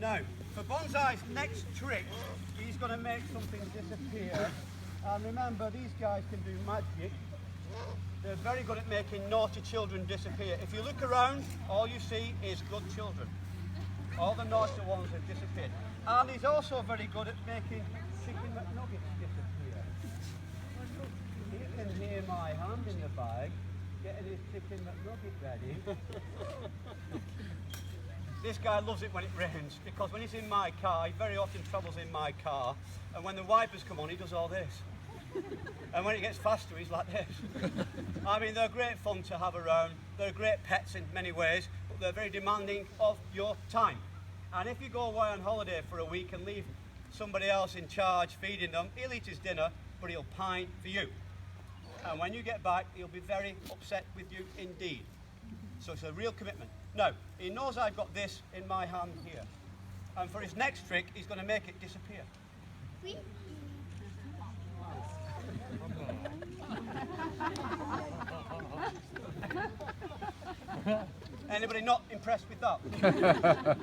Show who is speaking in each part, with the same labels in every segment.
Speaker 1: Now, for Bonsai's next trick, he's going to make something disappear. And remember, these guys can do magic. They're very good at making naughty children disappear. If you look around, all you see is good children. All the naughty ones have disappeared. And he's also very good at making chicken McNuggets disappear. You can hear my hand in the bag, getting his chicken McNugget ready. This guy loves it when it rains, because when he's in my car, he very often travels in my car, and when the wipers come on, he does all this. And when it gets faster, he's like this. I mean, they're great fun to have around. They're great pets in many ways, but they're very demanding of your time. And if you go away on holiday for a week and leave somebody else in charge feeding them, he'll eat his dinner, but he'll pine for you. And when you get back, he'll be very upset with you indeed. So it's a real commitment. Now, he knows I've got this in my hand here. And for his next trick, he's going to make it disappear. Anybody not impressed with that?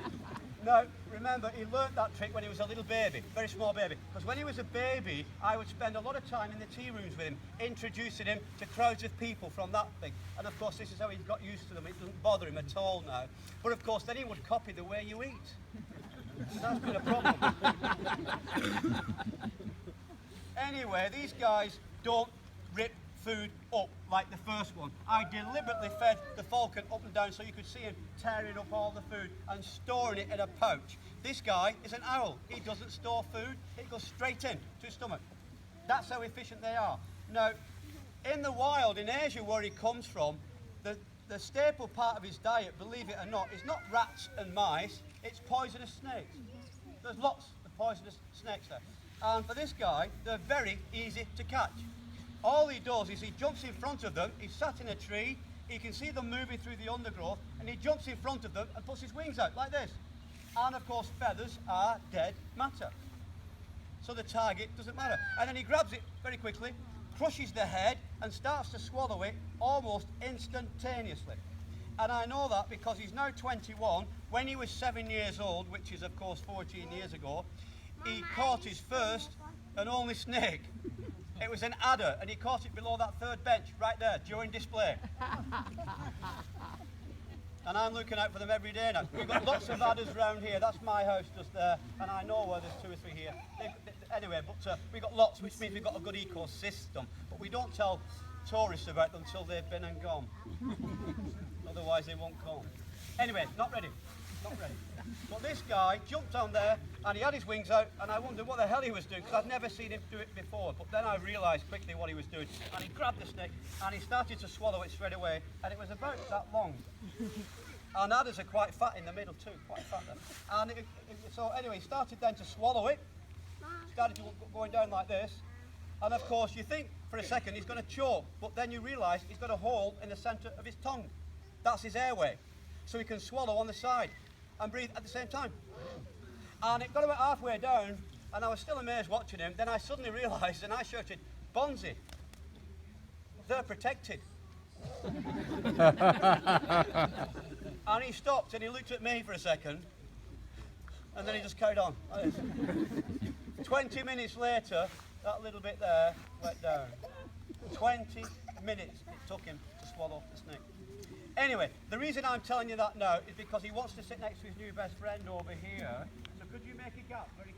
Speaker 1: No, remember, he learnt that trick when he was a little baby, very small baby. Because when he was a baby, I would spend a lot of time in the tea rooms with him, introducing him to crowds of people from that thing. And of course, this is how he got used to them. It doesn't bother him at all now. But of course, then he would copy the way you eat. That's been a problem. Anyway, these guys don't rip food up like the first one. I deliberately fed the falcon up and down so you could see him tearing up all the food and storing it in a pouch. This guy is an owl. He doesn't store food. It goes straight in to his stomach. That's how efficient they are. Now, in the wild, in Asia where he comes from, the staple part of his diet, believe it or not, is not rats and mice, it's poisonous snakes. There's lots of poisonous snakes there. And for this guy, they're very easy to catch. All he does is he jumps in front of them, he's sat in a tree, he can see them moving through the undergrowth, and he jumps in front of them and puts his wings out like this. And of course, feathers are dead matter. So the target doesn't matter. And then he grabs it very quickly, crushes the head, and starts to swallow it almost instantaneously. And I know that because he's now 21. When he was 7 years old, which is of course 14 years ago, he caught his first and only snake. It was an adder, and he caught it below that third bench, right there, during display. And I'm looking out for them every day now. We've got lots of adders around here. That's my house just there, and I know where there's 2 or 3 here. Anyway, but we've got lots, which means we've got a good ecosystem. But we don't tell tourists about them until they've been and gone. Otherwise, they won't come. Anyway, not ready. Not ready. But this guy jumped on there and he had his wings out, and I wondered what the hell he was doing because I'd never seen him do it before. But then I realised quickly what he was doing, and he grabbed the snake and he started to swallow it straight away, and it was about that long. And adders are quite fat in the middle too, quite fat there. And so anyway, he started then to swallow it, started to going down like this, and of course you think for a second he's going to choke, but then you realise he's got a hole in the centre of his tongue. That's his airway, so he can swallow on the side and breathe at the same time. And it got about halfway down, and I was still amazed watching him. Then I suddenly realised, and I shouted, "Bonzi, they're protected." And he stopped and he looked at me for a second, and then he just carried on. 20 minutes later, that little bit there went down. 20 minutes it took him to swallow the snake. Anyway, the reason I'm telling you that now is because he wants to sit next to his new best friend over here. So could you make a gap very